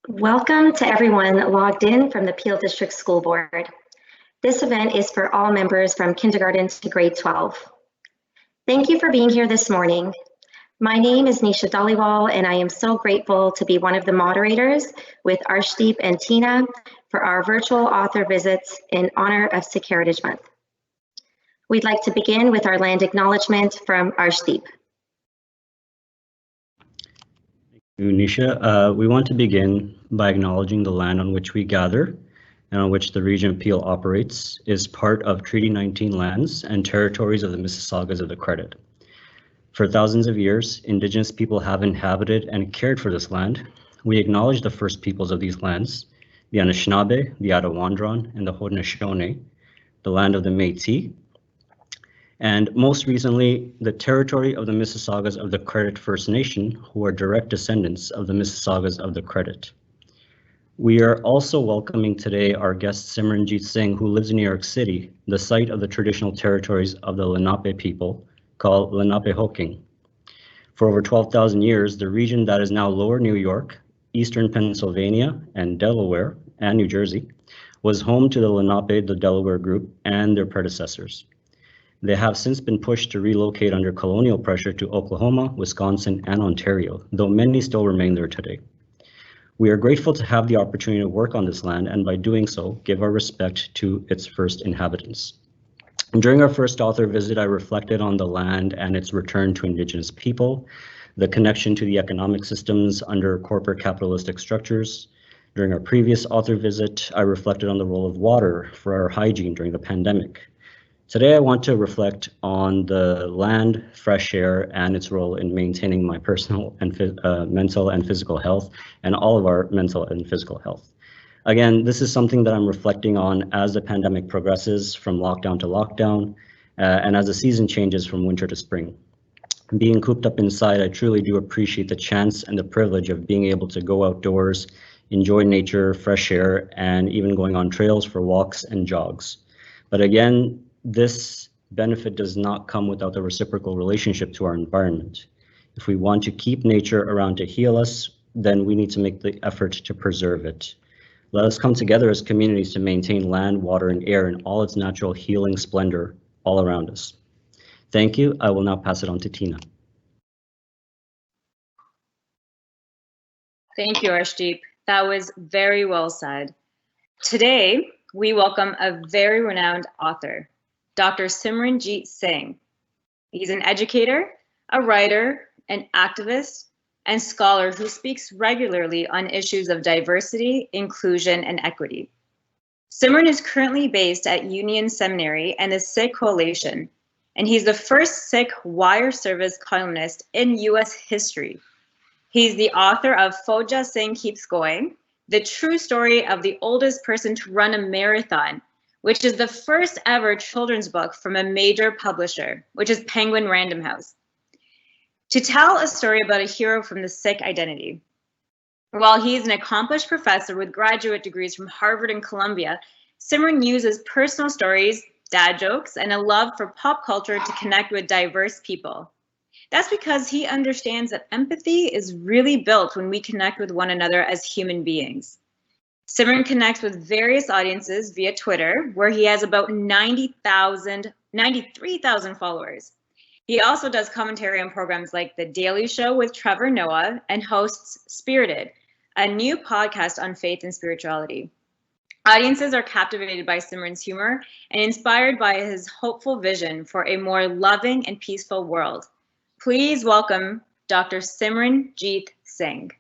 Welcome to everyone logged in from the Peel District School Board. This event is for all members from kindergarten to grade 12. Thank you for being here this morning. My name is Nisha Dhaliwal, and I am so grateful to be one of the moderators with Arshdeep and Tina for our virtual author visits in honor of Sikh Heritage Month. We'd like to begin with our land acknowledgement from Arshdeep. Nisha, we want to begin by acknowledging the land on which we gather and on which the region of Peel operates is part of Treaty 19 lands and territories of the Mississaugas of the Credit. For thousands of years, Indigenous people have inhabited and cared for this land. We acknowledge the first peoples of these lands, the Anishinaabe, the Adawandron, and the Haudenosaunee, the land of the Métis, and most recently, the territory of the Mississaugas of the Credit First Nation, who are direct descendants of the Mississaugas of the Credit. We are also welcoming today our guest Simran Jeet Singh, who lives in New York City, the site of the traditional territories of the Lenape people, called Lenapehoking. For over 12,000 years, the region that is now Lower New York, Eastern Pennsylvania, and Delaware, and New Jersey, was home to the Lenape, the Delaware group, and their predecessors. They have since been pushed to relocate under colonial pressure to Oklahoma, Wisconsin, and Ontario, though many still remain there today. We are grateful to have the opportunity to work on this land, and by doing so, give our respect to its first inhabitants. During our first author visit, I reflected on the land and its return to Indigenous people, the connection to the economic systems under corporate capitalistic structures. During our previous author visit, I reflected on the role of water for our hygiene during the pandemic. Today, I want to reflect on the land, fresh air, and its role in maintaining my personal and mental and physical health, and all of our mental and physical health. Again, this is something that I'm reflecting on as the pandemic progresses from lockdown to lockdown, and as the season changes from winter to spring. Being cooped up inside, I truly do appreciate the chance and the privilege of being able to go outdoors, enjoy nature, fresh air, and even going on trails for walks and jogs. But again, this benefit does not come without the reciprocal relationship to our environment. If we want to keep nature around to heal us, then we need to make the effort to preserve it. Let us come together as communities to maintain land, water, and air in all its natural healing splendor all around us. Thank you. I will now pass it on to Tina. Thank you, Arshdeep. That was very well said. Today, we welcome a very renowned author, Dr. Simran Jeet Singh. He's an educator, a writer, an activist, and scholar who speaks regularly on issues of diversity, inclusion, and equity. Simran is currently based at Union Seminary and the Sikh Coalition, and he's the first Sikh wire service columnist in US history. He's the author of Fauja Singh Keeps Going, the true story of the oldest person to run a marathon, which is the first ever children's book from a major publisher, which is Penguin Random House, to tell a story about a hero from the Sikh identity. While he's an accomplished professor with graduate degrees from Harvard and Columbia, Simran uses personal stories, dad jokes, and a love for pop culture to connect with diverse people. That's because he understands that empathy is really built when we connect with one another as human beings. Simran connects with various audiences via Twitter, where he has about 93,000 followers. He also does commentary on programs like The Daily Show with Trevor Noah and hosts Spirited, a new podcast on faith and spirituality. Audiences are captivated by Simran's humor and inspired by his hopeful vision for a more loving and peaceful world. Please welcome Dr. Simran Jeet Singh.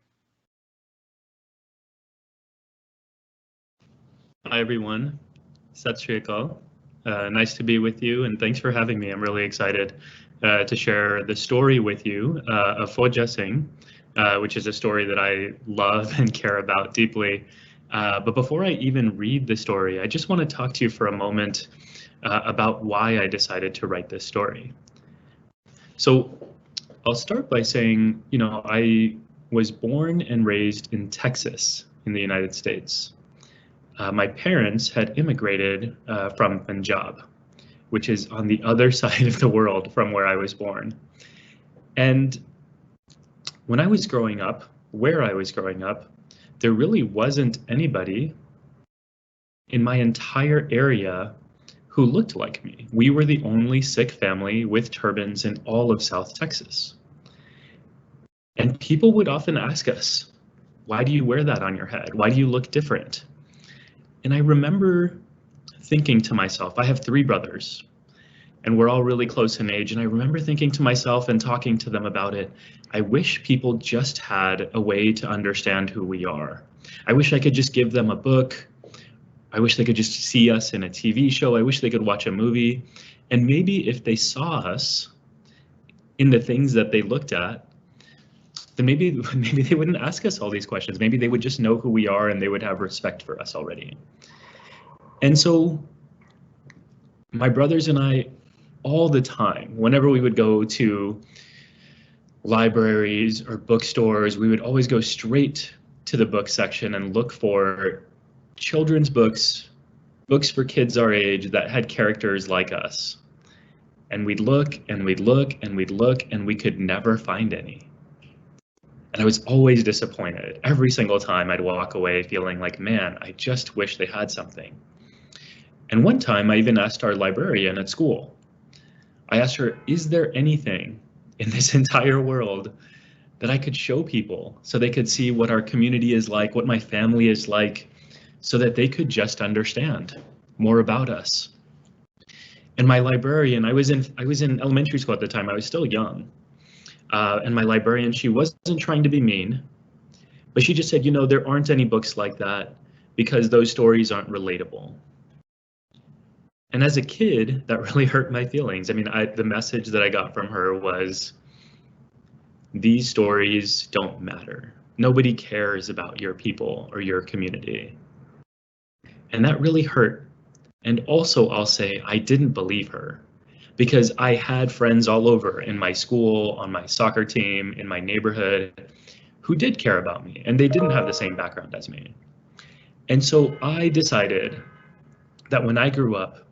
Hi, everyone. Sat Shri Akal. Nice to be with you, and thanks for having me. I'm really excited to share the story with you of Fauja Singh, which is a story that I love and care about deeply. But before I even read the story, I just want to talk to you for a moment about why I decided to write this story. So I'll start by saying, I was born and raised in Texas in the United States. My parents had immigrated from Punjab, which is on the other side of the world from where I was born. And when I was growing up, where I was growing up, there really wasn't anybody in my entire area who looked like me. We were the only Sikh family with turbans in all of South Texas. And people would often ask us, why do you wear that on your head? Why do you look different? And I remember thinking to myself, I have 3 brothers, and we're all really close in age. And I remember thinking to myself and talking to them about it, I wish people just had a way to understand who we are. I wish I could just give them a book. I wish they could just see us in a TV show. I wish they could watch a movie. And maybe if they saw us in the things that they looked at, then maybe they wouldn't ask us all these questions. Maybe they would just know who we are and they would have respect for us already. And so my brothers and I, all the time, whenever we would go to libraries or bookstores, we would always go straight to the book section and look for children's books, books for kids our age that had characters like us. And we'd look and we'd look and we'd look and we could never find any. And I was always disappointed. Every single time I'd walk away feeling like, man, I just wish they had something. And one time I even asked our librarian at school, I asked her, is there anything in this entire world that I could show people so they could see what our community is like, what my family is like, so that they could just understand more about us? And my librarian, I was in elementary school at the time, I was still young. And my librarian, she wasn't trying to be mean, but she just said, you know, there aren't any books like that because those stories aren't relatable. And as a kid, that really hurt my feelings. I mean, the message that I got from her was, these stories don't matter. Nobody cares about your people or your community. And that really hurt. And also, I'll say, I didn't believe her, because I had friends all over in my school, on my soccer team, in my neighborhood, who did care about me, and they didn't have the same background as me. And so I decided that when I grew up,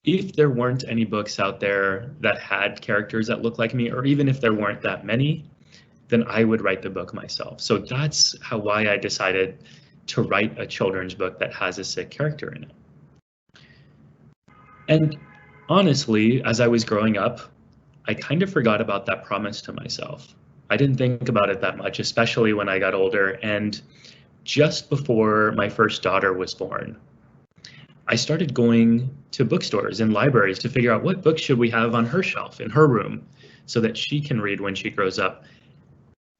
if there weren't any books out there that had characters that looked like me, or even if there weren't that many, then I would write the book myself. So that's why I decided to write a children's book that has a Sikh character in it. And honestly, as I was growing up, I kind of forgot about that promise to myself. I didn't think about it that much, especially when I got older. And just before my first daughter was born, I started going to bookstores and libraries to figure out what books should we have on her shelf in her room so that she can read when she grows up.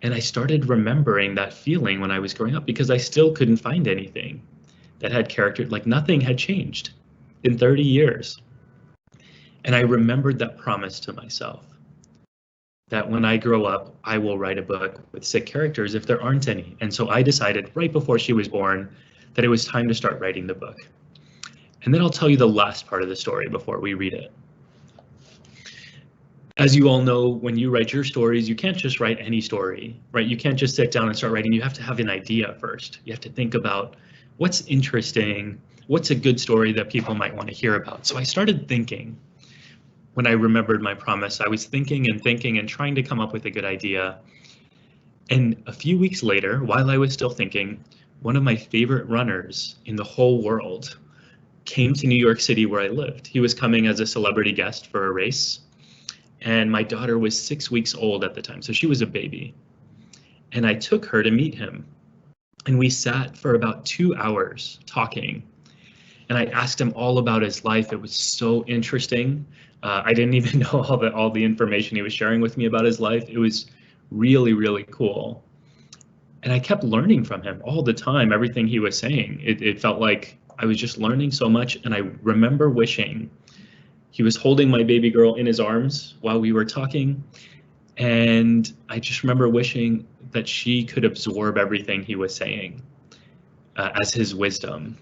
And I started remembering that feeling when I was growing up, because I still couldn't find anything that had character, like nothing had changed in 30 years. And I remembered that promise to myself, that when I grow up, I will write a book with Sikh characters if there aren't any. And so I decided right before she was born that it was time to start writing the book. And then I'll tell you the last part of the story before we read it. As you all know, when you write your stories, you can't just write any story, right? You can't just sit down and start writing. You have to have an idea first. You have to think about what's interesting, what's a good story that people might want to hear about. So I started thinking. When I remembered my promise, I was thinking and trying to come up with a good idea. And a few weeks later, while I was still thinking, one of my favorite runners in the whole world came to New York City where I lived. He was coming as a celebrity guest for a race. And my daughter was 6 weeks old at the time, so she was a baby. And I took her to meet him. And we sat for about 2 hours talking. And I asked him all about his life. It was so interesting. I didn't even know all the information he was sharing with me about his life. It was really, really cool. And I kept learning from him all the time, everything he was saying. It felt like I was just learning so much. And I remember wishing he was holding my baby girl in his arms while we were talking. And I just remember wishing that she could absorb everything he was saying as his wisdom.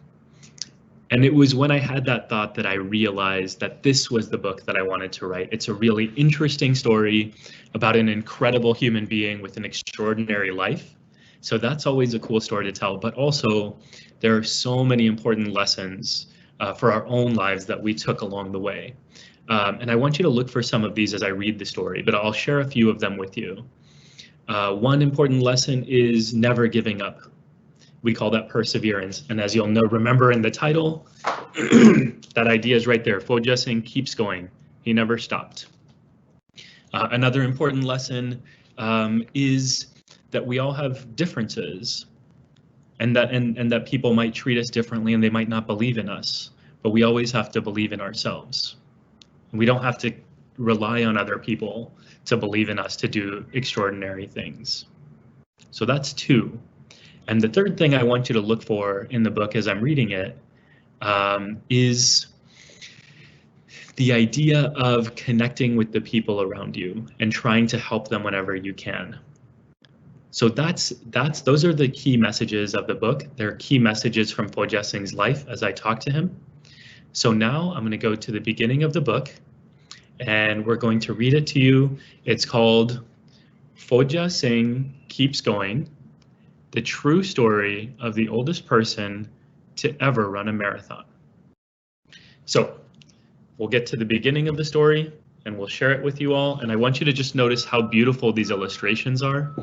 And it was when I had that thought that I realized that this was the book that I wanted to write. It's a really interesting story about an incredible human being with an extraordinary life. So that's always a cool story to tell, but also there are so many important lessons for our own lives that we took along the way. And I want you to look for some of these as I read the story, but I'll share a few of them with you. One important lesson is never giving up. We call that perseverance. And as you'll know, remember in the title, that idea is right there. Fauja Singh keeps going. He never stopped. Another important lesson is that we all have differences, and that people might treat us differently and they might not believe in us, but we always have to believe in ourselves. We don't have to rely on other people to believe in us to do extraordinary things. So that's 2. And the third thing I want you to look for in the book as I'm reading it is the idea of connecting with the people around you and trying to help them whenever you can. So those are the key messages of the book. They're key messages from Fauja Singh's life as I talk to him. So now I'm going to go to the beginning of the book and we're going to read it to you. It's called Fauja Singh Keeps Going, the true story of the oldest person to ever run a marathon. So we'll get to the beginning of the story and we'll share it with you all. And I want you to just notice how beautiful these illustrations are.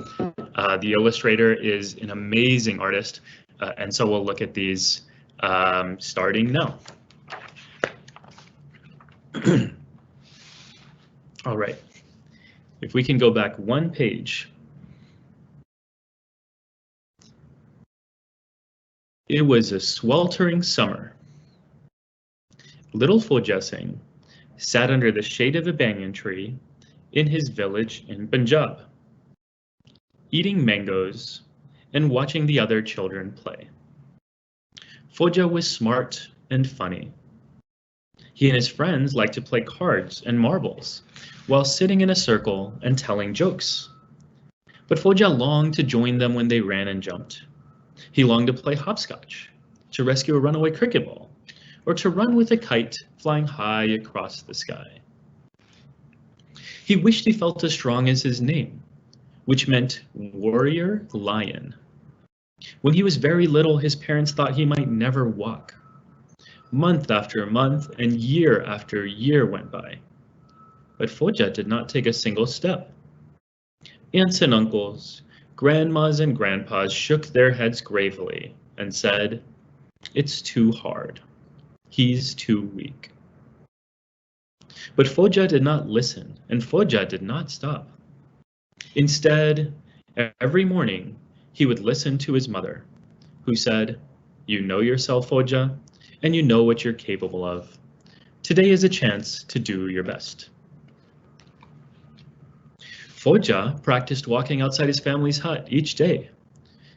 The illustrator is an amazing artist. And so we'll look at these starting now. All right, if we can go back 1 page. It was a sweltering summer. Little Fauja Singh sat under the shade of a banyan tree in his village in Punjab, eating mangoes and watching the other children play. Fauja was smart and funny. He and his friends liked to play cards and marbles while sitting in a circle and telling jokes. But Fauja longed to join them when they ran and jumped. He longed to play hopscotch, to rescue a runaway cricket ball, or to run with a kite flying high across the sky. He wished he felt as strong as his name, which meant warrior lion. When he was very little, his parents thought he might never walk. Month after month and year after year went by, but Fauja did not take a single step. Aunts and uncles, grandmas and grandpas shook their heads gravely and said, "It's too hard. He's too weak." But Fauja did not listen, and Fauja did not stop. Instead, every morning, he would listen to his mother, who said, "You know yourself, Fauja, and you know what you're capable of. Today is a chance to do your best." Fauja practiced walking outside his family's hut each day,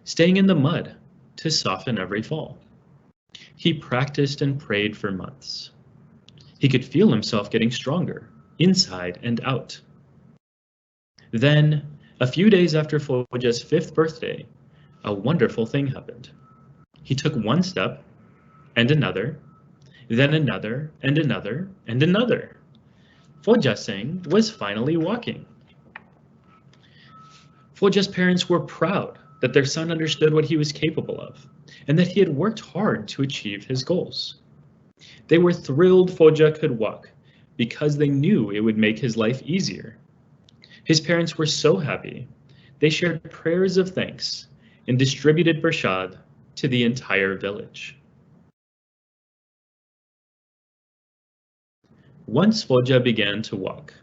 staying in the mud to soften every fall. He practiced and prayed for months. He could feel himself getting stronger, inside and out. Then, a few days after Fauja's 5th birthday, a wonderful thing happened. He took one step, and another, then another, and another, and another. Fauja Singh was finally walking. Fauja's parents were proud that their son understood what he was capable of, and that he had worked hard to achieve his goals. They were thrilled Fauja could walk, because they knew it would make his life easier. His parents were so happy, they shared prayers of thanks and distributed prasad to the entire village. Once Fauja began to walk,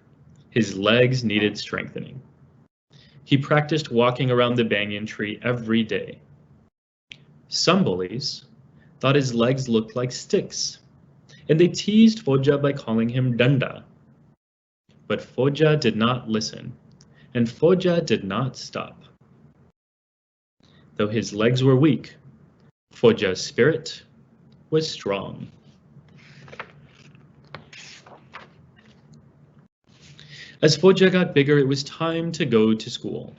his legs needed strengthening. He practiced walking around the banyan tree every day. Some bullies thought his legs looked like sticks, and they teased Fauja by calling him Danda. But Fauja did not listen, and Fauja did not stop. Though his legs were weak, Fauja's spirit was strong. As Fauja got bigger, it was time to go to school.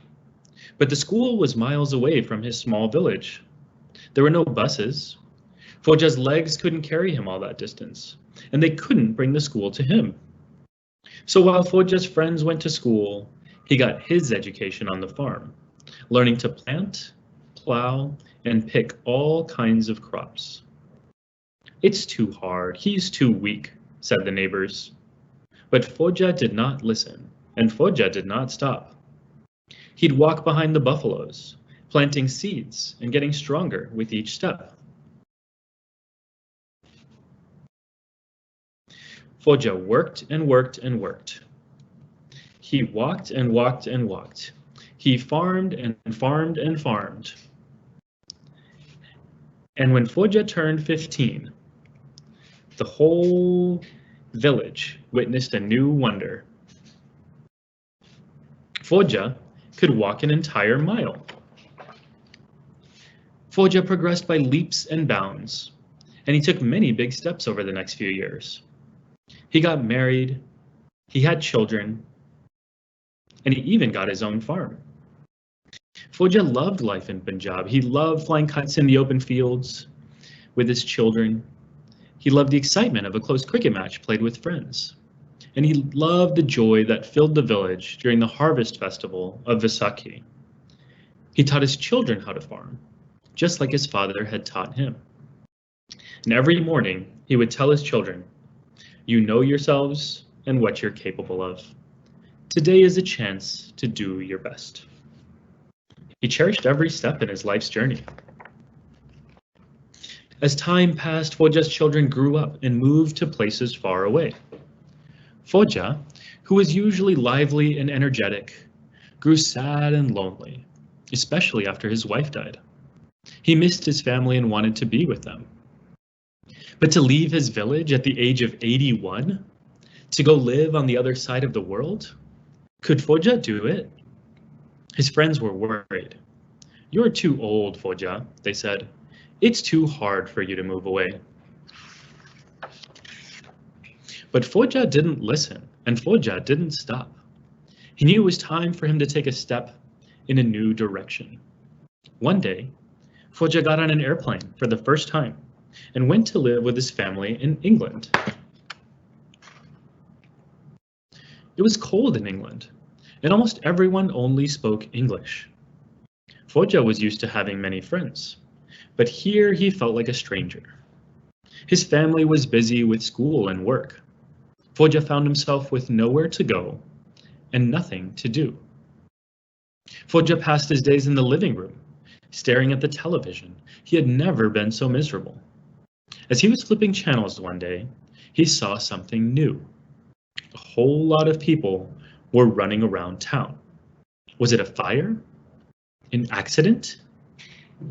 But the school was miles away from his small village. There were no buses. Fauja's legs couldn't carry him all that distance, and they couldn't bring the school to him. So while Fauja's friends went to school, he got his education on the farm, learning to plant, plow, and pick all kinds of crops. "It's too hard, he's too weak," said the neighbors. But Fauja did not listen, and Fauja did not stop. He'd walk behind the buffaloes, planting seeds and getting stronger with each step. Fauja worked and worked and worked. He walked and walked and walked. He farmed and farmed and farmed. And when Fauja turned 15, the whole village witnessed a new wonder. Fauja could walk an entire mile. Fauja progressed by leaps and bounds, and he took many big steps over the next few years. He got married, he had children, and he even got his own farm. Fauja loved life in Punjab. He loved flying kites in the open fields with his children. He loved the excitement of a close cricket match played with friends. And he loved the joy that filled the village during the harvest festival of Vaisakhi. He taught his children how to farm, just like his father had taught him. And every morning he would tell his children, "You know yourselves and what you're capable of. Today is a chance to do your best." He cherished every step in his life's journey. As time passed, Fauja's children grew up and moved to places far away. Fauja, who was usually lively and energetic, grew sad and lonely, especially after his wife died. He missed his family and wanted to be with them. But to leave his village at the age of 81, to go live on the other side of the world, could Fauja do it? His friends were worried. "You're too old, Fauja," they said. "It's too hard for you to move away." But Fauja didn't listen, and Fauja didn't stop. He knew it was time for him to take a step in a new direction. One day, Fauja got on an airplane for the first time and went to live with his family in England. It was cold in England, and almost everyone only spoke English. Fauja was used to having many friends, but here he felt like a stranger. His family was busy with school and work. Fauja found himself with nowhere to go and nothing to do. Fauja passed his days in the living room, staring at the television. He had never been so miserable. As he was flipping channels one day, he saw something new. A whole lot of people were running around town. Was it a fire? An accident?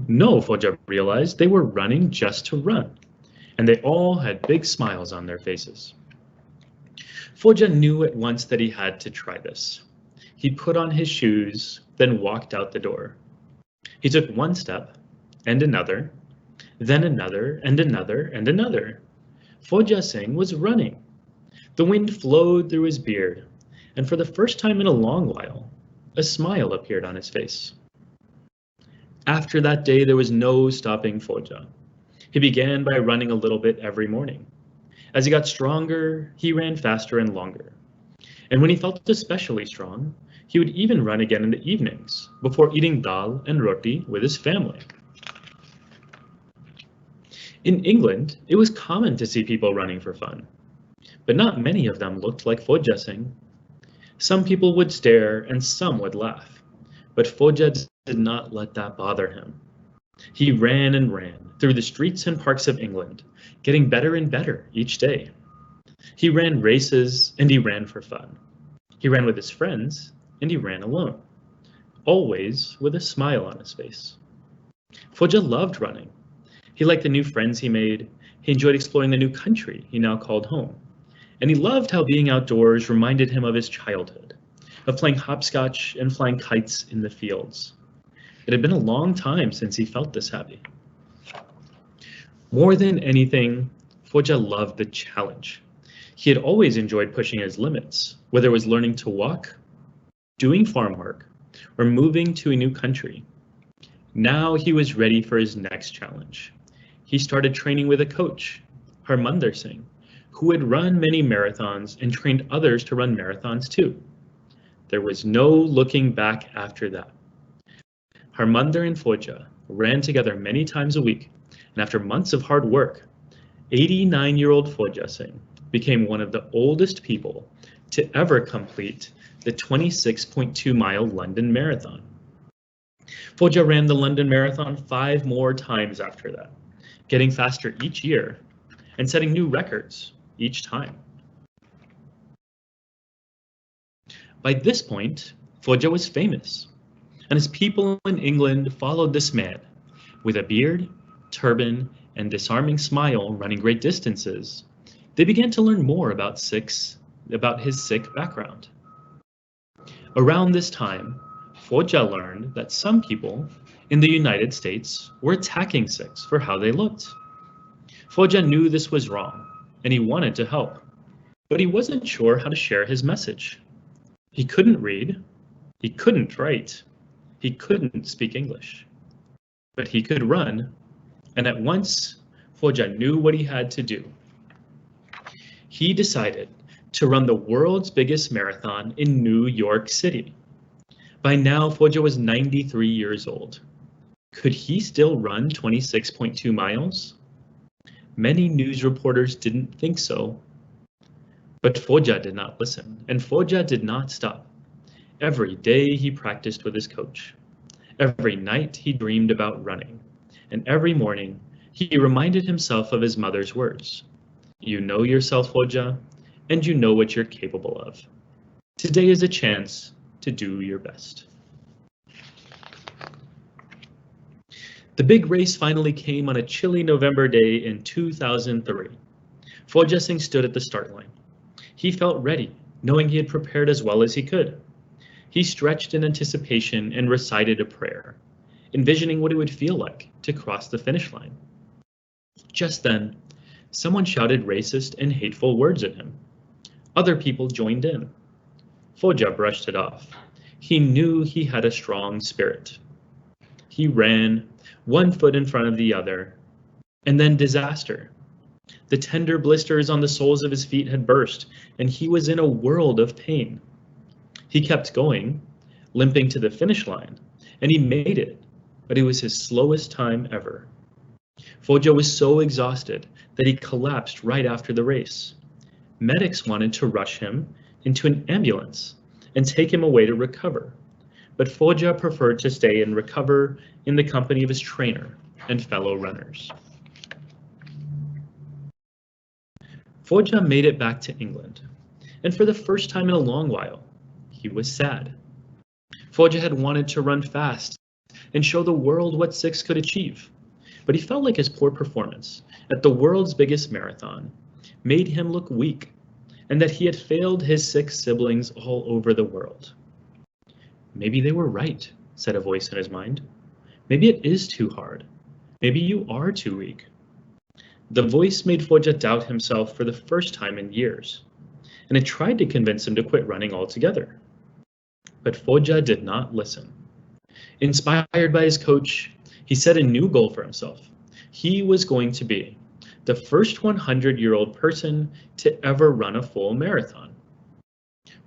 No, Fauja realized, they were running just to run, and they all had big smiles on their faces. Fauja knew at once that he had to try this. He put on his shoes, then walked out the door. He took one step, and another, then another, and another, and another. Fauja Singh was running. The wind flowed through his beard, and for the first time in a long while, a smile appeared on his face. After that day, there was no stopping Fauja. He began by running a little bit every morning. As he got stronger, he ran faster and longer. And when he felt especially strong, he would even run again in the evenings before eating dal and roti with his family. In England, it was common to see people running for fun, but not many of them looked like Fauja Singh. Some people would stare and some would laugh, but Fauja did not let that bother him. He ran and ran through the streets and parks of England, getting better and better each day. He ran races and he ran for fun. He ran with his friends and he ran alone, always with a smile on his face. Fauja loved running. He liked the new friends he made. He enjoyed exploring the new country he now called home. And he loved how being outdoors reminded him of his childhood, of playing hopscotch and flying kites in the fields. It had been a long time since he felt this happy. More than anything, Fauja loved the challenge. He had always enjoyed pushing his limits, whether it was learning to walk, doing farm work, or moving to a new country. Now he was ready for his next challenge. He started training with a coach, Harminder Singh, who had run many marathons and trained others to run marathons too. There was no looking back after that. Harminder and Fauja ran together many times a week, and after months of hard work, 89-year-old Fauja Singh became one of the oldest people to ever complete the 26.2-mile London Marathon. Fauja ran the London Marathon 5 more times after that, getting faster each year and setting new records each time. By this point, Fauja was famous, and as people in England followed this man, with a beard, turban, and disarming smile running great distances, they began to learn more about his Sikh background. Around this time, Fauja learned that some people in the United States were attacking Sikhs for how they looked. Fauja knew this was wrong, and he wanted to help, but he wasn't sure how to share his message. He couldn't read, he couldn't write, he couldn't speak English, but he could run, and at once, Fauja knew what he had to do. He decided to run the world's biggest marathon in New York City. By now, Fauja was 93 years old. Could he still run 26.2 miles? Many news reporters didn't think so. But Fauja did not listen, and Fauja did not stop. Every day he practiced with his coach. Every night he dreamed about running, and every morning he reminded himself of his mother's words. You know yourself, Fauja, and you know what you're capable of. Today is a chance to do your best. The big race finally came on a chilly November day in 2003. Fauja Singh stood at the start line. He felt ready, knowing he had prepared as well as he could. He stretched in anticipation and recited a prayer, envisioning what it would feel like to cross the finish line. Just then, someone shouted racist and hateful words at him. Other people joined in. Fauja brushed it off. He knew he had a strong spirit. He ran, one foot in front of the other, and then disaster. The tender blisters on the soles of his feet had burst, and he was in a world of pain. He kept going, limping to the finish line, and he made it, but it was his slowest time ever. Fauja was so exhausted that he collapsed right after the race. Medics wanted to rush him into an ambulance and take him away to recover, but Fauja preferred to stay and recover in the company of his trainer and fellow runners. Fauja made it back to England, and for the first time in a long while, he was sad. Fauja had wanted to run fast and show the world what Sikhs could achieve, but he felt like his poor performance at the world's biggest marathon made him look weak, and that he had failed his Sikh siblings all over the world. Maybe they were right, said a voice in his mind. Maybe it is too hard. Maybe you are too weak. The voice made Fauja doubt himself for the first time in years, and it tried to convince him to quit running altogether. But Fauja did not listen. Inspired by his coach, he set a new goal for himself. He was going to be the first 100-year-old person to ever run a full marathon.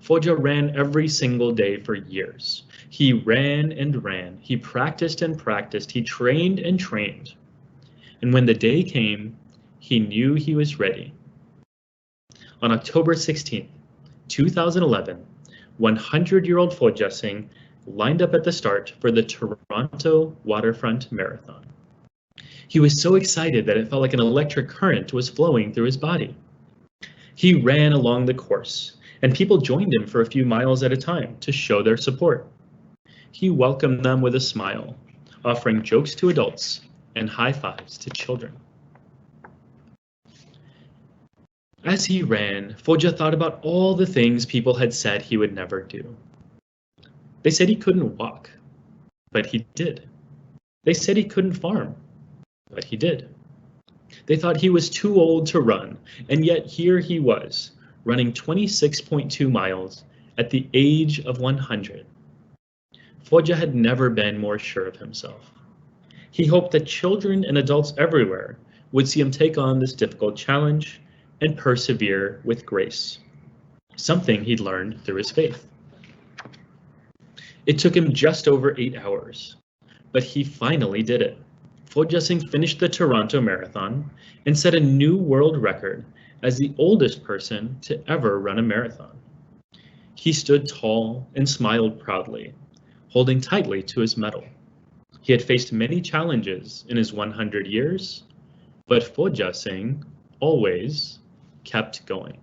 Fauja ran every single day for years. He ran and ran. He practiced and practiced. He trained and trained. And when the day came, he knew he was ready. On October 16, 2011, 100-year-old Fauja Singh lined up at the start for the Toronto Waterfront Marathon. He was so excited that it felt like an electric current was flowing through his body. He ran along the course, and people joined him for a few miles at a time to show their support. He welcomed them with a smile, offering jokes to adults and high fives to children. As he ran, Fauja thought about all the things people had said he would never do. They said he couldn't walk, but he did. They said he couldn't farm, but he did. They thought he was too old to run, and yet here he was, running 26.2 miles at the age of 100. Fauja had never been more sure of himself. He hoped that children and adults everywhere would see him take on this difficult challenge and persevere with grace, something he'd learned through his faith. It took him just over 8 hours, but he finally did it. Fauja Singh finished the Toronto Marathon and set a new world record as the oldest person to ever run a marathon. He stood tall and smiled proudly, holding tightly to his medal. He had faced many challenges in his 100 years, but Fauja Singh always kept going.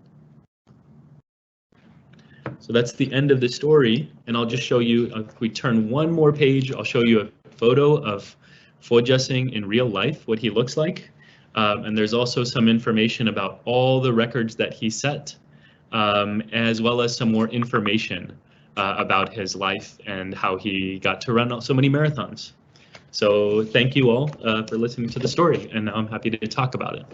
So that's the end of the story, and I'll just show you, if we turn one more page, I'll show you a photo of Fauja Singh in real life, what he looks like. And there's also some information about all the records that he set, as well as some more information about his life and how he got to run so many marathons. So thank you all for listening to the story, and now I'm happy to talk about it.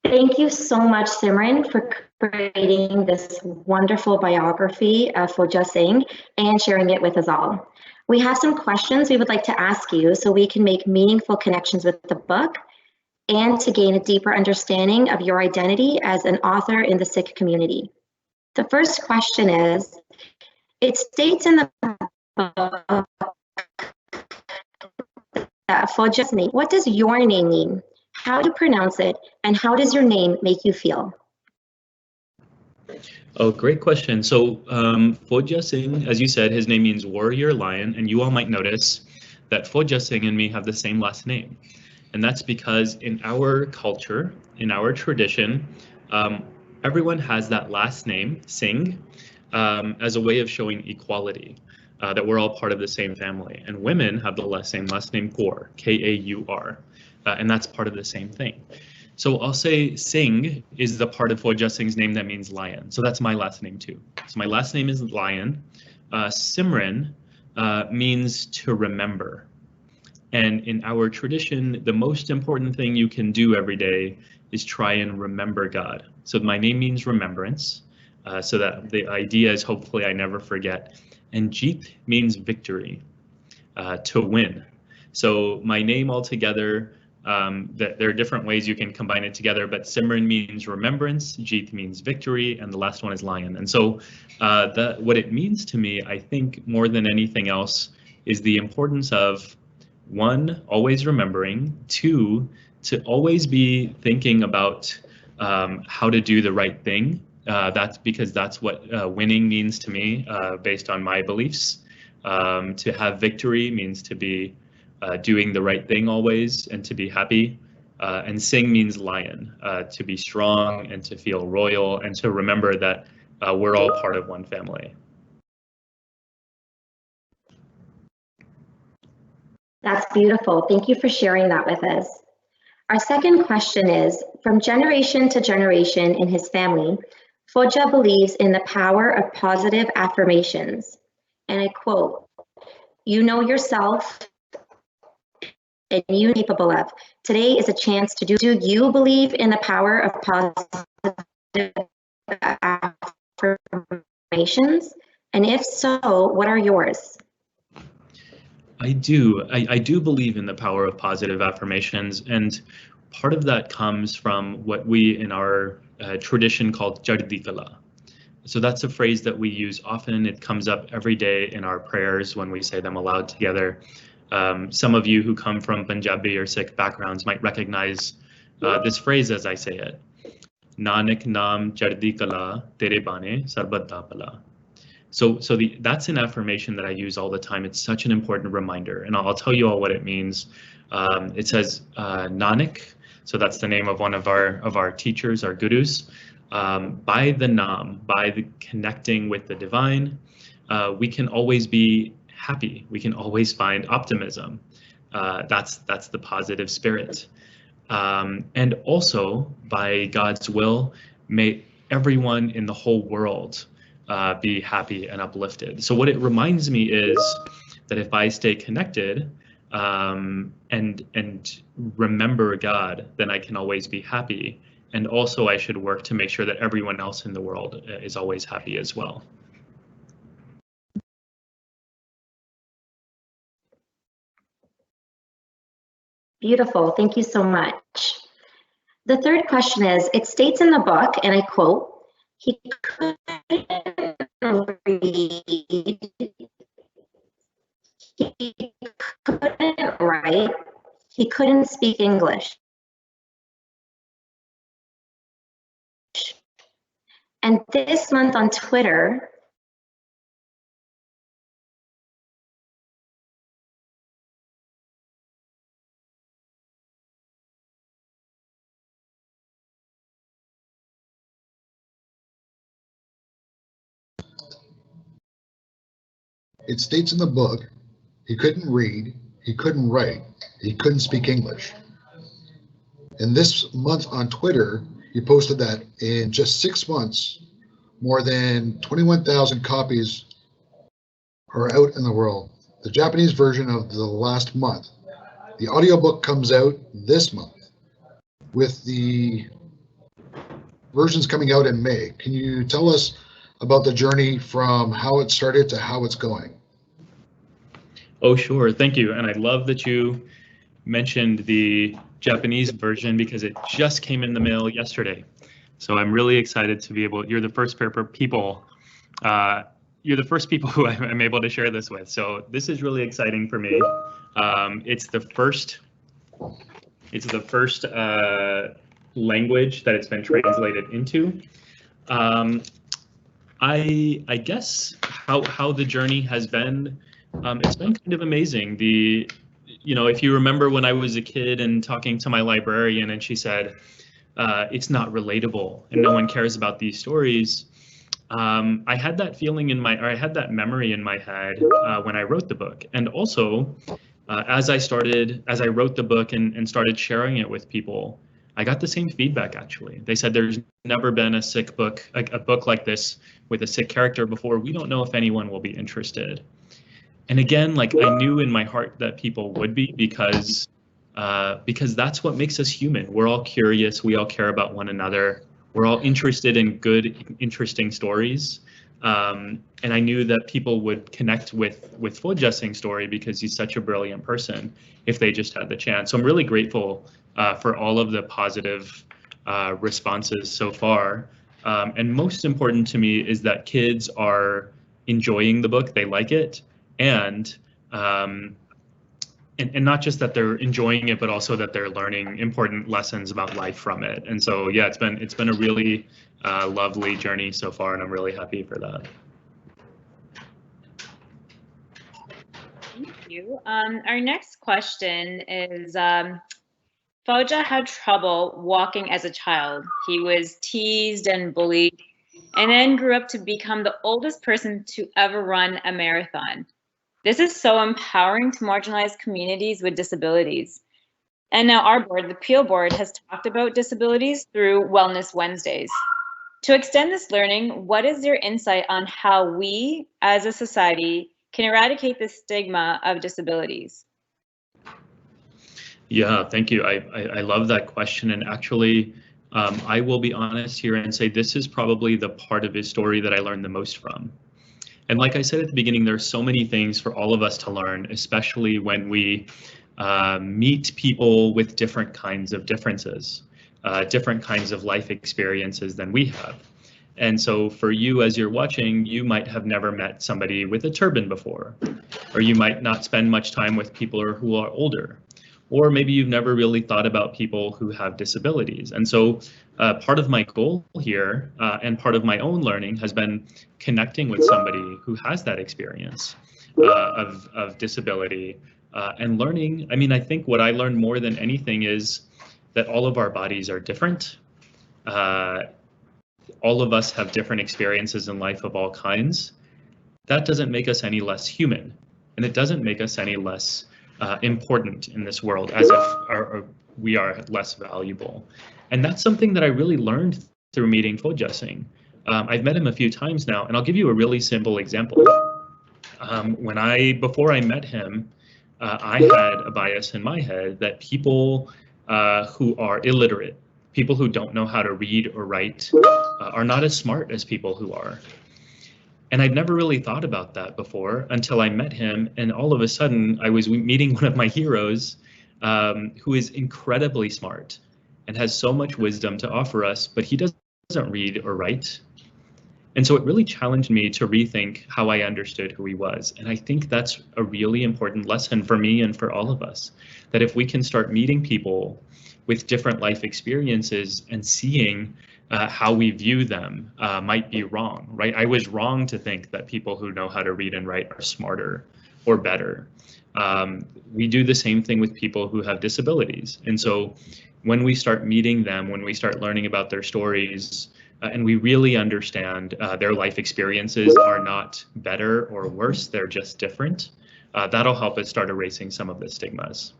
Thank you so much, Simran, for creating this wonderful biography of Fauja Singh and sharing it with us all. We have some questions we would like to ask you so we can make meaningful connections with the book and to gain a deeper understanding of your identity as an author in the Sikh community. The first question is, it states in the book that Fauja Singh, what does your name mean? How do you pronounce it, and how does your name make you feel? Oh, great question. So Fauja Singh, as you said, his name means warrior lion, and you all might notice that Fauja Singh and me have the same last name. And that's because in our culture, in our tradition, everyone has that last name, Singh, as a way of showing equality, that we're all part of the same family. And women have the same last name, Kaur, K-A-U-R, and that's part of the same thing. So I'll say Singh is the part of Fauja Singh's name that means lion. So that's my last name too. So my last name is Lion. Simran means to remember. And in our tradition, the most important thing you can do every day is try and remember God. So my name means remembrance, so that the idea is hopefully I never forget. And Jeet means victory, to win. So my name altogether, there are different ways you can combine it together, but Simran means remembrance, Jeet means victory, and the last one is lion. And so what it means to me, I think more than anything else, is the importance of, one, always remembering, two, to always be thinking about how to do the right thing. That's because that's what winning means to me, based on my beliefs. To have victory means to be doing the right thing always and to be happy. And Singh means lion, to be strong and to feel royal and to remember that we're all part of one family. That's beautiful. Thank you for sharing that with us. Our second question is, from generation to generation in his family, Fauja believes in the power of positive affirmations. And I quote, "You know yourself and you are capable of. Today is a chance to do you believe in the power of positive affirmations? And if so, what are yours?" I do. I do believe in the power of positive affirmations, and part of that comes from what we in our tradition called Chardi Kala. So that's a phrase that we use often. It comes up every day in our prayers when we say them aloud together. Some of you who come from Punjabi or Sikh backgrounds might recognize this phrase as I say it. Nanak naam chardi kala tere bane sarbat da pala. So that's an affirmation that I use all the time. It's such an important reminder, and I'll tell you all what it means. It says Nanak, so that's the name of one of our teachers, our gurus. By the Naam, by the connecting with the divine, we can always be happy. We can always find optimism. That's the positive spirit. And also, by God's will, may everyone in the whole world be happy and uplifted. So what it reminds me is that if I stay connected and remember God, then I can always be happy. And also I should work to make sure that everyone else in the world is always happy as well. Beautiful. Thank you so much. The third question is, it states in the book, and I quote, he couldn't read, he couldn't write, he couldn't speak English. And this month on Twitter, it states in the book he couldn't read, he couldn't write, he couldn't speak English. And this month on Twitter, he posted that in just 6 months, more than 21,000 copies are out in the world. The Japanese version of the last month. The audiobook comes out this month, with the versions coming out in May. Can you tell us about the journey from how it started to how it's going? Oh, sure. Thank you. And I love that you mentioned the Japanese version because it just came in the mail yesterday. So I'm really excited to be able, you're the first people who I'm able to share this with. So this is really exciting for me. It's the first language that it's been translated into. I guess how the journey has been, it's been kind of amazing. If you remember when I was a kid and talking to my librarian and she said, it's not relatable and no one cares about these stories. I had that feeling I had that memory in my head when I wrote the book. And also, as I wrote the book and started sharing it with people, I got the same feedback actually. They said there's never been a sick book, like a book like this with a sick character before. We don't know if anyone will be interested. And again, like I knew in my heart that people would be because that's what makes us human. We're all curious. We all care about one another. We're all interested in good, interesting stories. And I knew that people would connect with Fauja Singh's story because he's such a brilliant person if they just had the chance. So I'm really grateful for all of the positive responses so far. And most important to me is that kids are enjoying the book. They like it. And not just that they're enjoying it, but also that they're learning important lessons about life from it. And so, yeah, it's been a really lovely journey so far, and I'm really happy for that. Thank you. Our next question is, Fauja had trouble walking as a child. He was teased and bullied, and then grew up to become the oldest person to ever run a marathon. This is so empowering to marginalized communities with disabilities. And now our board, the Peel Board, has talked about disabilities through Wellness Wednesdays. To extend this learning, what is your insight on how we, as a society, can eradicate the stigma of disabilities? Yeah, thank you. I love that question. And actually, I will be honest here and say this is probably the part of his story that I learned the most from. And like I said at the beginning, there's so many things for all of us to learn, especially when we meet people with different kinds of differences, different kinds of life experiences than we have. And so for you, as you're watching, you might have never met somebody with a turban before, or you might not spend much time with people who are older, or maybe you've never really thought about people who have disabilities. And so part of my goal here and part of my own learning has been connecting with somebody who has that experience of disability and learning. I mean, I think what I learned more than anything is that all of our bodies are different. All of us have different experiences in life of all kinds. That doesn't make us any less human, and it doesn't make us any less important in this world, as if we are less valuable. And that's something that I really learned through meeting Fauja Singh. I've met him a few times now, and I'll give you a really simple example. Before I met him, I had a bias in my head that people who are illiterate, people who don't know how to read or write, are not as smart as people who are. And I'd never really thought about that before until I met him, and all of a sudden I was meeting one of my heroes who is incredibly smart and has so much wisdom to offer us, but he doesn't read or write. And so it really challenged me to rethink how I understood who he was. And I think that's a really important lesson for me and for all of us, that if we can start meeting people with different life experiences and seeing how we view them might be wrong, right? I was wrong to think that people who know how to read and write are smarter or better. We do the same thing with people who have disabilities. And so when we start meeting them, when we start learning about their stories, and we really understand their life experiences are not better or worse, they're just different, that'll help us start erasing some of the stigmas.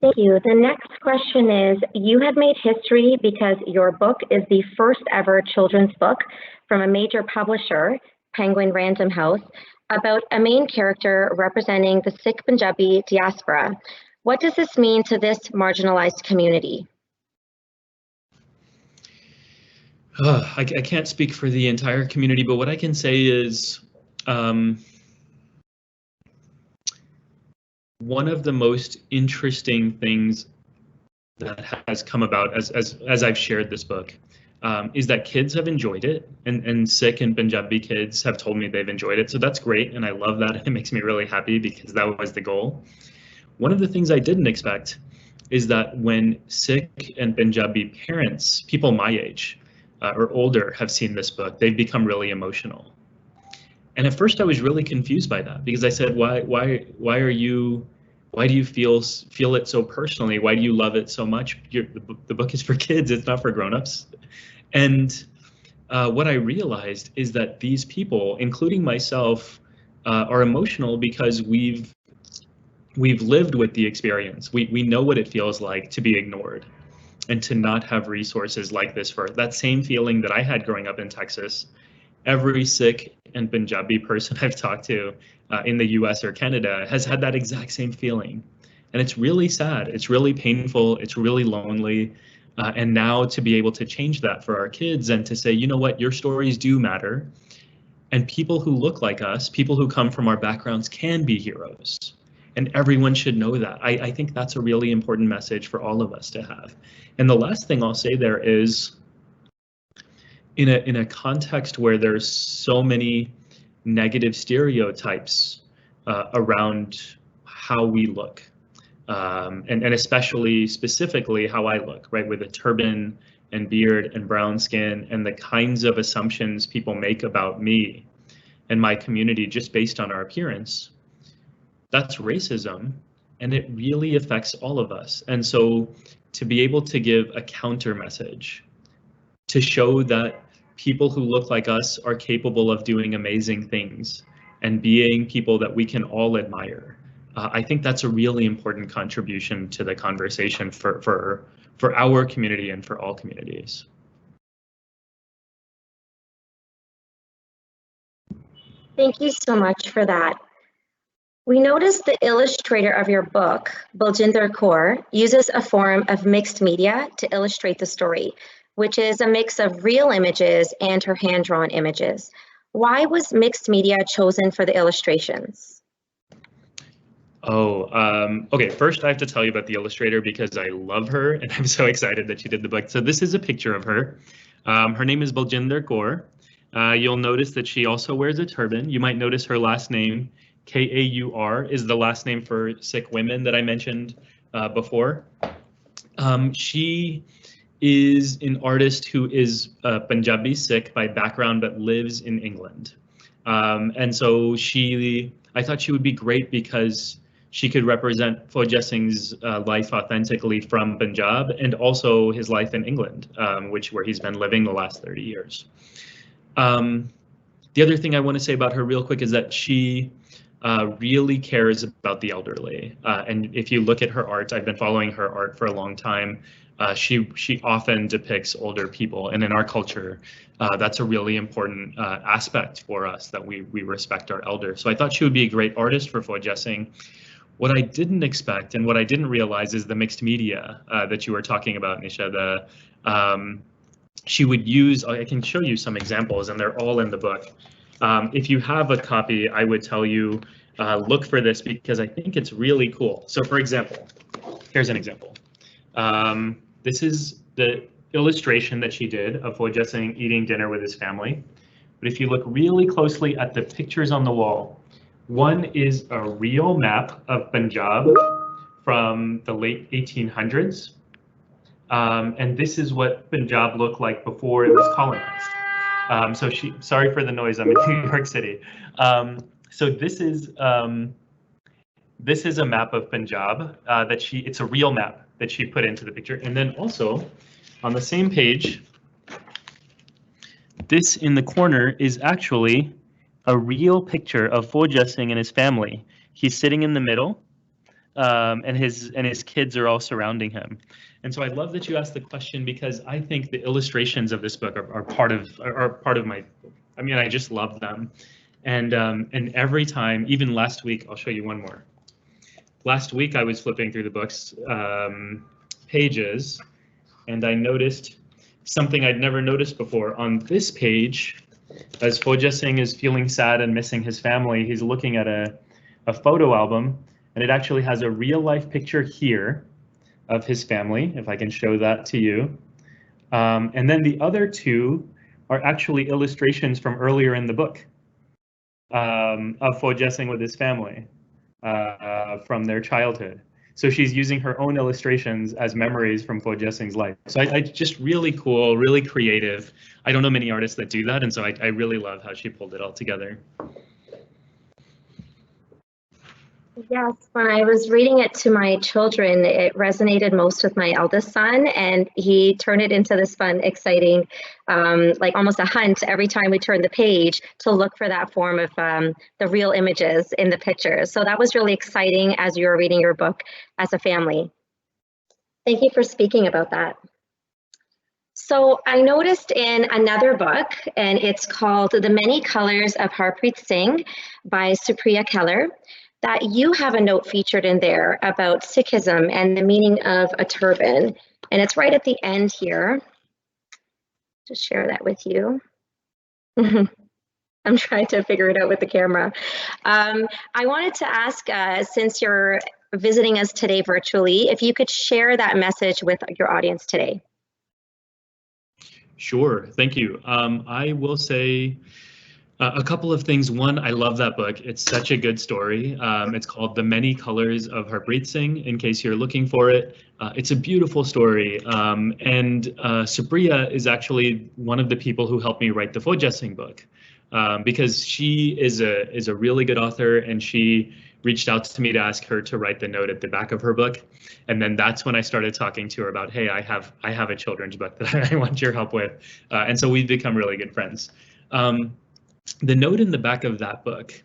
Thank you. The next question is, you have made history because your book is the first ever children's book from a major publisher, Penguin Random House, about a main character representing the Sikh Punjabi diaspora. What does this mean to this marginalized community? I can't speak for the entire community, but what I can say is one of the most interesting things that has come about as I've shared this book is that kids have enjoyed it, and Sikh and Punjabi kids have told me they've enjoyed it. So that's great, and I love that. It makes me really happy because that was the goal. One of the things I didn't expect is that when Sikh and Punjabi parents, people my age or older, have seen this book, they've become really emotional. And at first I was really confused by that, because I said, why do you feel it so personally? Why do you love it so much? The book is for kids, it's not for grown-ups. And what I realized is that these people, including myself, are emotional because we've lived with the experience. We know what it feels like to be ignored and to not have resources like this. For that same feeling that I had growing up in Texas, every Sikh and Punjabi person I've talked to in the US or Canada has had that exact same feeling. And it's really sad, it's really painful, it's really lonely. And now to be able to change that for our kids and to say, you know what, your stories do matter. And people who look like us, people who come from our backgrounds can be heroes. And everyone should know that. I think that's a really important message for all of us to have. And the last thing I'll say there is, in a context where there's so many negative stereotypes around how we look, and especially specifically how I look, right, with a turban and beard and brown skin, and the kinds of assumptions people make about me and my community just based on our appearance, that's racism, and it really affects all of us. And so to be able to give a counter message, to show that people who look like us are capable of doing amazing things and being people that we can all admire, I think that's a really important contribution to the conversation for our community and for all communities. Thank you so much for that. We noticed the illustrator of your book, Baljinder Kaur, uses a form of mixed media to illustrate the story, which is a mix of real images and her hand-drawn images. Why was mixed media chosen for the illustrations? Okay, first I have to tell you about the illustrator because I love her and I'm so excited that she did the book. So this is a picture of her. Her name is Baljinder Kaur. You'll notice that she also wears a turban. You might notice her last name, Kaur, is the last name for Sikh women that I mentioned before. She is an artist who is Punjabi Sikh by background but lives in England. And so I thought she would be great because she could represent Fauja Singh's life authentically from Punjab and also his life in England, where he's been living the last 30 years. The other thing I want to say about her real quick is that she really cares about the elderly. And if you look at her art, I've been following her art for a long time. She often depicts older people, and in our culture, that's a really important aspect for us, that we respect our elders. So I thought she would be a great artist for Fauja Singh. What I didn't expect and what I didn't realize is the mixed media that you were talking about, Nisha. She would use, I can show you some examples, and they're all in the book. If you have a copy, I would tell you look for this because I think it's really cool. So for example, here's an example. This is the illustration that she did of Fauja Singh eating dinner with his family. But if you look really closely at the pictures on the wall, one is a real map of Punjab from the late 1800s. And this is what Punjab looked like before it was colonized. Sorry for the noise, I'm in New York City. So this is a map of Punjab it's a real map that she put into the picture. And then also on the same page, this in the corner is actually a real picture of Fauja Singh and his family. He's sitting in the middle, and his kids are all surrounding him. And so I love that you asked the question because I think the illustrations of this book are part of my. I mean, I just love them, and every time, even last week, I'll show you one more. Last week I was flipping through the book's pages, and I noticed something I'd never noticed before. On this page, as Fauja Singh is feeling sad and missing his family, he's looking at a photo album, and it actually has a real life picture here of his family, if I can show that to you. And then the other two are actually illustrations from earlier in the book of Fauja Singh with his family from their childhood. So she's using her own illustrations as memories from Fauja Singh's life. So I just really cool, really creative. I don't know many artists that do that, and so I really love how she pulled it all together. Yes, when I was reading it to my children, it resonated most with my eldest son, and he turned it into this fun, exciting, like almost a hunt every time we turned the page to look for that form of the real images in the pictures. So that was really exciting as you were reading your book as a family. Thank you for speaking about that. So I noticed in another book, and it's called The Many Colors of Harpreet Singh by Supriya Keller, that you have a note featured in there about Sikhism and the meaning of a turban. And it's right at the end here. Just share that with you. I'm trying to figure it out with the camera. I wanted to ask, since you're visiting us today virtually, if you could share that message with your audience today. Sure, thank you. I will say a couple of things. One, I love that book. It's such a good story. It's called The Many Colors of Harpreet Singh, in case you're looking for it. It's a beautiful story. And Supriya is actually one of the people who helped me write the Fauja Singh book, because she is a really good author, and she reached out to me to ask her to write the note at the back of her book. And then that's when I started talking to her about, hey, I have a children's book that I want your help with. And so we've become really good friends. The note in the back of that book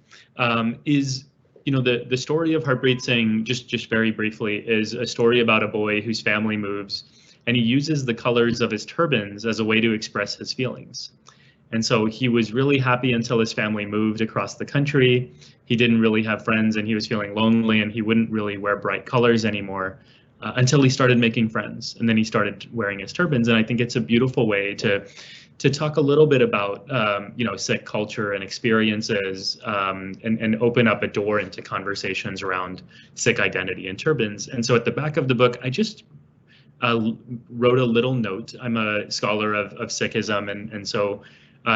is, the story of Harpreet Singh, just very briefly, is a story about a boy whose family moves, and he uses the colors of his turbans as a way to express his feelings. And so he was really happy until his family moved across the country. He didn't really have friends, and he was feeling lonely, and he wouldn't really wear bright colors anymore until he started making friends. And then he started wearing his turbans. And I think it's a beautiful way to talk a little bit about, Sikh culture and experiences, and open up a door into conversations around Sikh identity and turbans. And so at the back of the book, I just wrote a little note. I'm a scholar of Sikhism, and so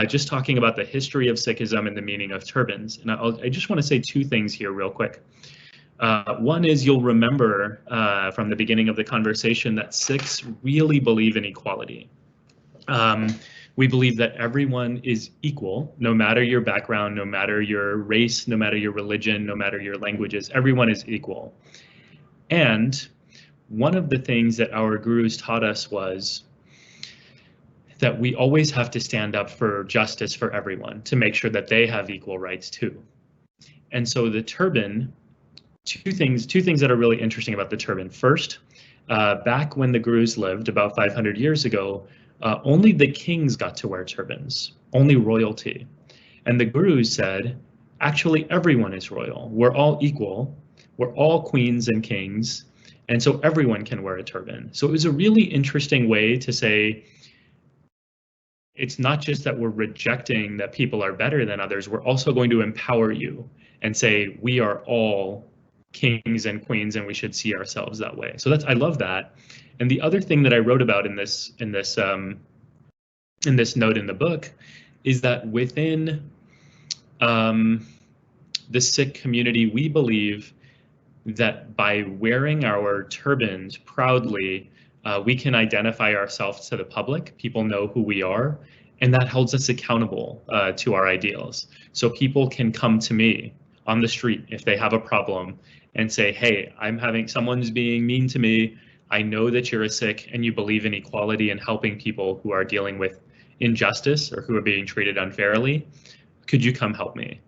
just talking about the history of Sikhism and the meaning of turbans. And I just want to say two things here real quick. One is, you'll remember from the beginning of the conversation that Sikhs really believe in equality. We believe that everyone is equal, no matter your background, no matter your race, no matter your religion, no matter your languages, everyone is equal. And one of the things that our gurus taught us was that we always have to stand up for justice for everyone to make sure that they have equal rights too. And so the turban, two things that are really interesting about the turban. First, back when the gurus lived about 500 years ago, only the kings got to wear turbans, only royalty. And the gurus said, actually, everyone is royal. We're all equal. We're all queens and kings. And so everyone can wear a turban. So it was a really interesting way to say, it's not just that we're rejecting that people are better than others, we're also going to empower you and say we are all kings and queens and we should see ourselves that way. So I love that. And the other thing that I wrote about in this note in the book is that within the Sikh community, we believe that by wearing our turbans proudly, we can identify ourselves to the public. People know who we are, and that holds us accountable to our ideals. So people can come to me on the street if they have a problem and say, hey, someone's being mean to me. I know that you're a Sikh and you believe in equality and helping people who are dealing with injustice or who are being treated unfairly. Could you come help me?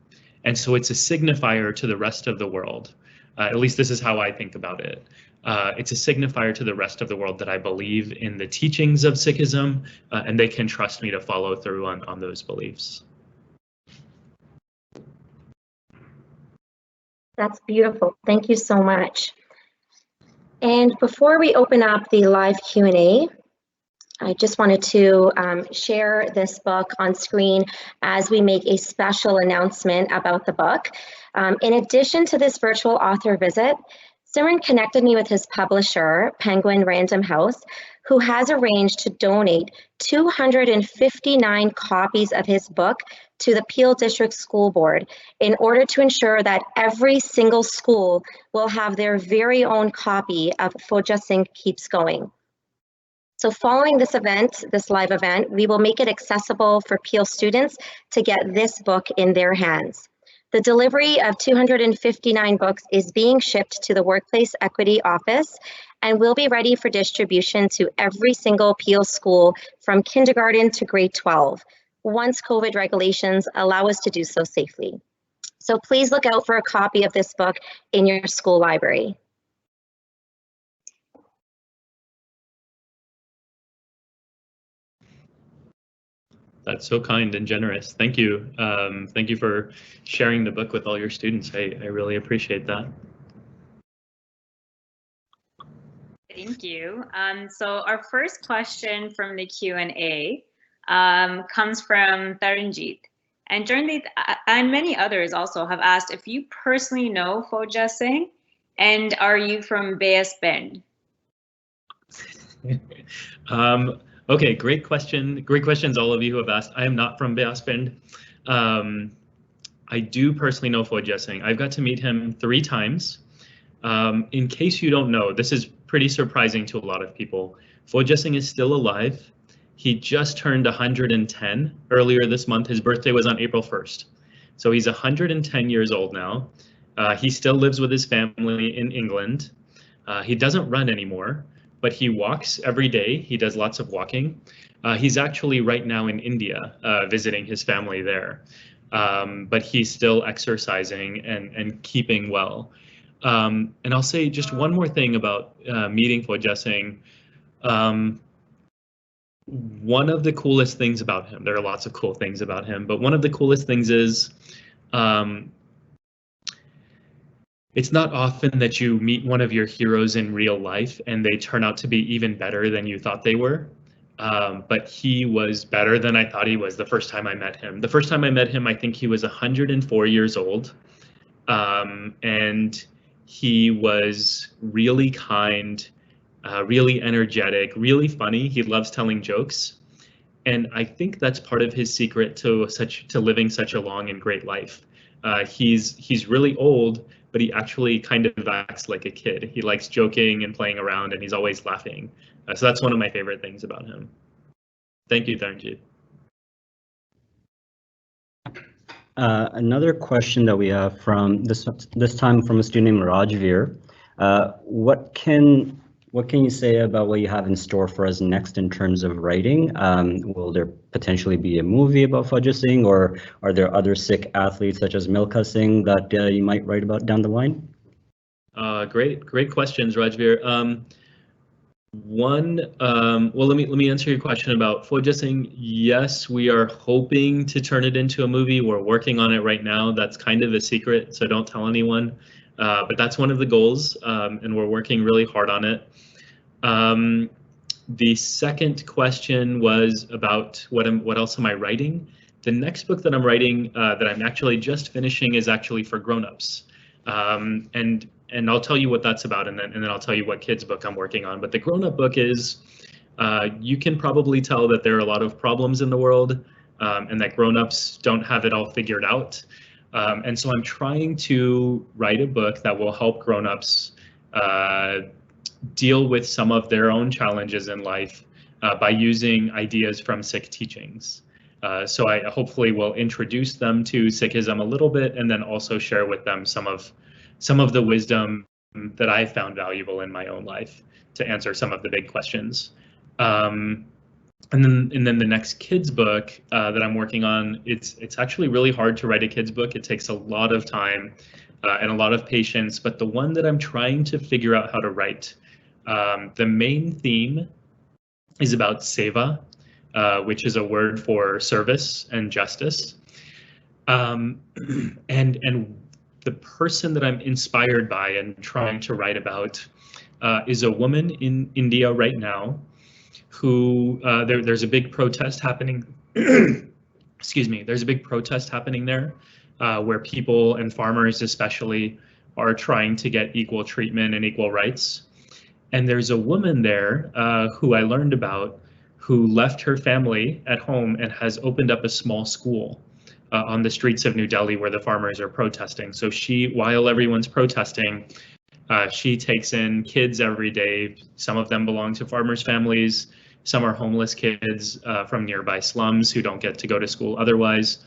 And so it's a signifier to the rest of the world. At least this is how I think about it. It's a signifier to the rest of the world that I believe in the teachings of Sikhism, and they can trust me to follow through on those beliefs. That's beautiful. Thank you so much. And before we open up the live Q&A, I just wanted to share this book on screen as we make a special announcement about the book. In addition to this virtual author visit, Simran connected me with his publisher, Penguin Random House, who has arranged to donate 259 copies of his book to the Peel District School Board in order to ensure that every single school will have their very own copy of Fauja Singh Keeps Going. So following this event, this live event, we will make it accessible for Peel students to get this book in their hands. The delivery of 259 books is being shipped to the Workplace Equity Office and will be ready for distribution to every single Peel school from kindergarten to grade 12, once COVID regulations allow us to do so safely. So please look out for a copy of this book in your school library. That's so kind and generous. Thank you. Thank you for sharing the book with all your students. I really appreciate that. Thank you. So our first question from the Q&A comes from Jeet. And and many others also have asked if you personally know Fauja Singh, and are you from Bayas Bend? Okay, great question. Great questions, all of you who have asked. I am not from Bayas Bend. I do personally know Fauja Singh. I've got to meet him 3 times. In case you don't know, this is pretty surprising to a lot of people. Fauja Singh is still alive. He just turned 110 earlier this month. His birthday was on April 1st. So he's 110 years old now. He still lives with his family in England. He doesn't run anymore, but he walks every day. He does lots of walking. He's actually right now in India visiting his family there, but he's still exercising and keeping well. And I'll say just one more thing about meeting Fauja Singh. One of the coolest things about him, there are lots of cool things about him, but one of the coolest things is it's not often that you meet one of your heroes in real life and they turn out to be even better than you thought they were. But he was better than I thought he was the first time I met him. The first time I met him, I think he was 104 years old. And he was really kind, really energetic, really funny. He loves telling jokes. And I think that's part of his secret to living such a long and great life. He's really old, but he actually kind of acts like a kid. He likes joking and playing around, and he's always laughing. So that's one of my favorite things about him. Thank you, Jeet. Another question that we have from this time from a student named Rajveer. What can you say about what you have in store for us next in terms of writing? Will there potentially be a movie about Fauja Singh, or are there other Sikh athletes such as Milkha Singh that you might write about down the line? Great questions, Rajveer. Well, let me answer your question about Fauja Singh. Yes, we are hoping to turn it into a movie. We're working on it right now. That's kind of a secret, so don't tell anyone. But that's one of the goals, and we're working really hard on it. The second question was about what else am I writing? The next book that I'm writing, that I'm actually just finishing, is actually for grown-ups, and I'll tell you what that's about, and then I'll tell you what kids book I'm working on. But the grown-up book is, you can probably tell that there are a lot of problems in the world, and that grown-ups don't have it all figured out. And so I'm trying to write a book that will help grown-ups deal with some of their own challenges in life by using ideas from Sikh teachings. So I hopefully will introduce them to Sikhism a little bit, and then also share with them some of the wisdom that I found valuable in my own life to answer some of the big questions. And then the next kids book that I'm working on, it's actually really hard to write a kids book. It takes a lot of time and a lot of patience, but the one that I'm trying to figure out how to write, the main theme is about seva, which is a word for service and justice. And the person that I'm inspired by and trying to write about is a woman in India right now who there's a big protest happening. Excuse me. There's a big protest happening there where people and farmers especially are trying to get equal treatment and equal rights. And there's a woman there who I learned about who left her family at home and has opened up a small school on the streets of New Delhi where the farmers are protesting. So while everyone's protesting, she takes in kids every day. Some of them belong to farmers' families. Some are homeless kids from nearby slums who don't get to go to school otherwise.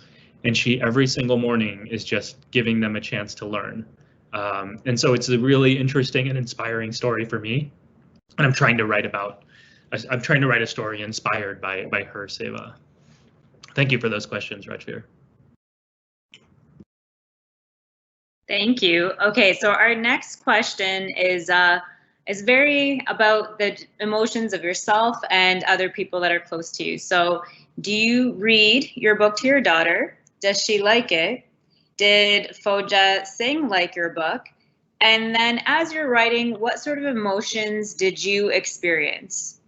And she every single morning is just giving them a chance to learn. And so it's a really interesting and inspiring story for me. And I'm trying to write a story inspired by her seva. Thank you for those questions, Rajveer. Thank you. Okay, so our next question is very about the emotions of yourself and other people that are close to you. So, do you read your book to your daughter? Does she like it? Did Fauja Singh like your book? And then as you're writing, what sort of emotions did you experience?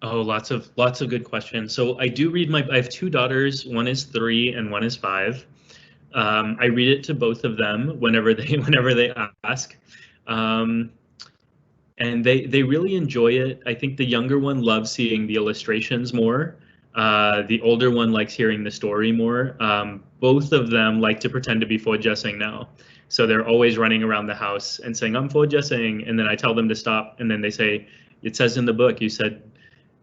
Oh, lots of good questions. So I do read I have two daughters, one is 3 and one is 5. I read it to both of them whenever they ask. And they really enjoy it. I think the younger one loves seeing the illustrations more. The older one likes hearing the story more. Both of them like to pretend to be Fauja Singh now. So they're always running around the house and saying, "I'm Fauja Singh," and then I tell them to stop, and then they say, "It says in the book, you said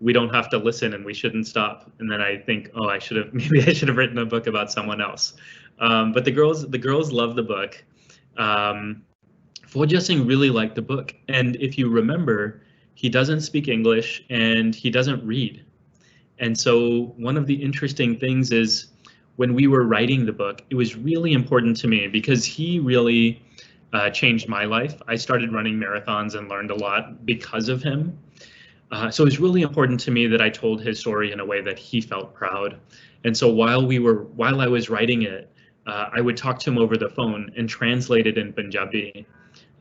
we don't have to listen and we shouldn't stop." And then I think, oh, maybe I should have written a book about someone else. But the girls love the book. Fauja Singh really liked the book, and if you remember, he doesn't speak English and he doesn't read. And so one of the interesting things is when we were writing the book, it was really important to me because he really changed my life. I started running marathons and learned a lot because of him. So it was really important to me that I told his story in a way that he felt proud. And so while I was writing it, I would talk to him over the phone and translate it in Punjabi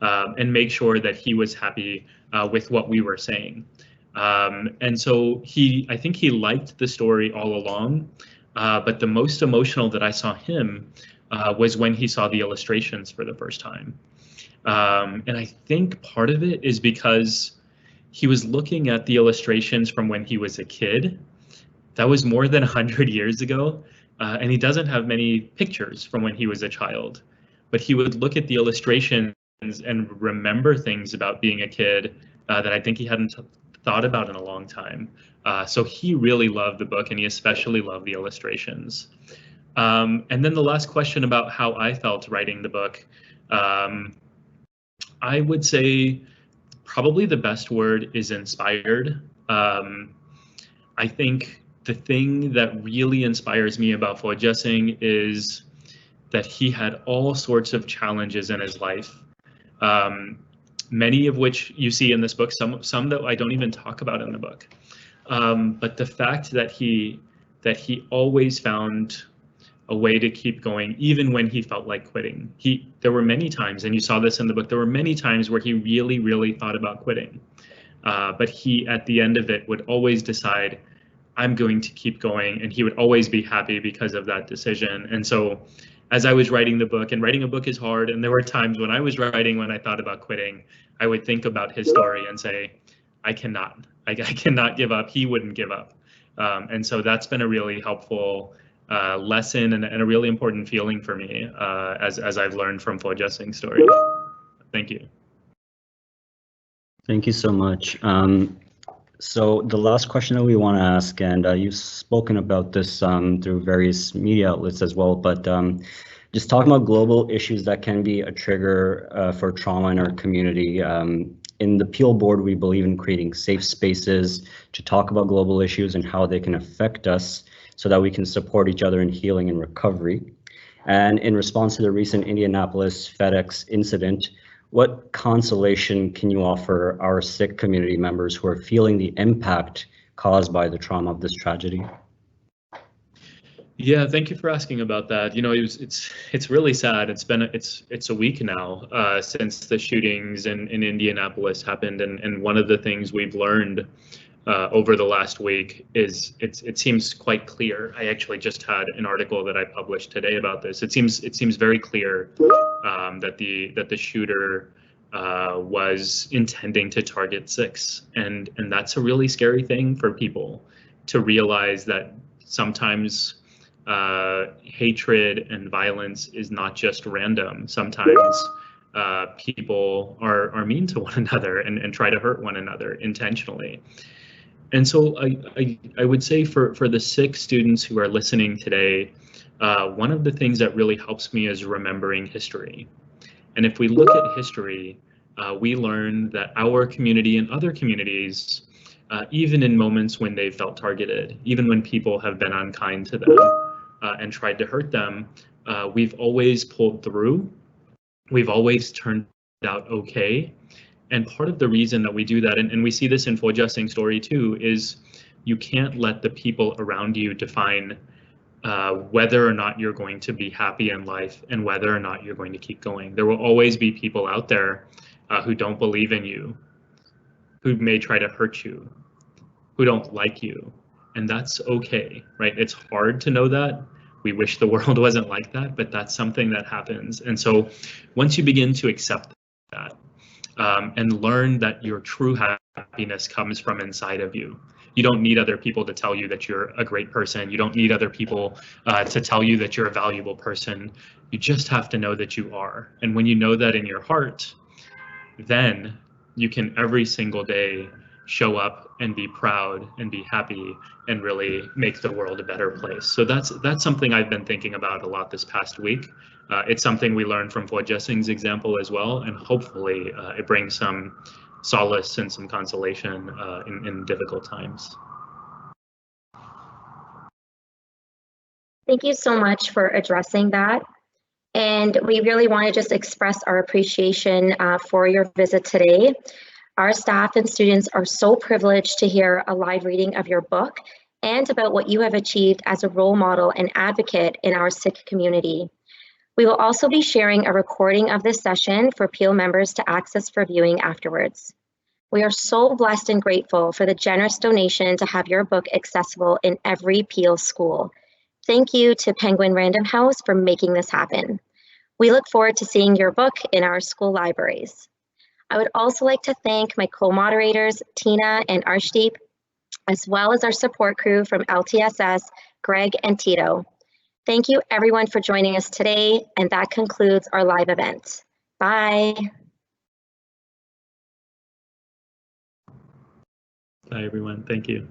and make sure that he was happy with what we were saying. And so I think he liked the story all along, but the most emotional that I saw him was when he saw the illustrations for the first time. And I think part of it is because he was looking at the illustrations from when he was a kid. That was more than 100 years ago, and he doesn't have many pictures from when he was a child. But he would look at the illustrations and remember things about being a kid that I think he hadn't thought about in a long time. So he really loved the book, and he especially loved the illustrations. And then the last question about how I felt writing the book, I would say probably the best word is inspired. I think the thing that really inspires me about Fauja Singh is that he had all sorts of challenges in his life, many of which you see in this book, some that I don't even talk about in the book. But the fact that he always found a way to keep going, even when he felt like quitting. There were many times, and you saw this in the book, there were many times where he really, really thought about quitting. but he, at the end of it, would always decide, I'm going to keep going, and he would always be happy because of that decision. And so as I was writing the book, and writing a book is hard, and there were times when I was writing, when I thought about quitting, I would think about his story and say, I cannot give up. He wouldn't give up. And so that's been a really helpful lesson and a really important feeling for me as I've learned from Fauja Singh's story. Thank you. Thank you so much. So the last question that we want to ask, and you've spoken about this through various media outlets as well, but just talking about global issues that can be a trigger for trauma in our community. In the Peel board, we believe in creating safe spaces to talk about global issues and how they can affect us so that we can support each other in healing and recovery. And in response to the recent Indianapolis FedEx incident, what consolation can you offer our Sikh community members who are feeling the impact caused by the trauma of this tragedy? Yeah, thank you for asking about that. You know, it's really sad. It's a week now since the shootings in Indianapolis happened, and one of the things we've learned over the last week is it seems quite clear. I actually just had an article that I published today about this. It seems very clear that the shooter was intending to target Sikhs, and that's a really scary thing for people to realize, that sometimes hatred and violence is not just random. Sometimes people are mean to one another and try to hurt one another intentionally. And so I would say for the Sikh students who are listening today, one of the things that really helps me is remembering history. And if we look at history, we learn that our community and other communities, even in moments when they felt targeted, even when people have been unkind to them and tried to hurt them, we've always pulled through. We've always turned out okay. And part of the reason that we do that, and we see this in Fauja Singh's story too, is you can't let the people around you define whether or not you're going to be happy in life and whether or not you're going to keep going. There will always be people out there who don't believe in you, who may try to hurt you, who don't like you, and that's okay, right? It's hard to know that. We wish the world wasn't like that, but that's something that happens. And so once you begin to accept that, and learn that your true happiness comes from inside of you. You don't need other people to tell you that you're a great person. You don't need other people to tell you that you're a valuable person. You just have to know that you are. And when you know that in your heart, then you can every single day show up and be proud and be happy and really make the world a better place. So that's something I've been thinking about a lot this past week. It's something we learned from Fauja Singh's example as well, and hopefully it brings some solace and some consolation in difficult times. Thank you so much for addressing that. And we really want to just express our appreciation for your visit today. Our staff and students are so privileged to hear a live reading of your book and about what you have achieved as a role model and advocate in our Sikh community. We will also be sharing a recording of this session for Peel members to access for viewing afterwards. We are so blessed and grateful for the generous donation to have your book accessible in every Peel school. Thank you to Penguin Random House for making this happen. We look forward to seeing your book in our school libraries. I would also like to thank my co-moderators, Tina and Arshdeep, as well as our support crew from LTSS, Greg and Tito. Thank you everyone for joining us today, and that concludes our live event. Bye. Bye everyone, thank you.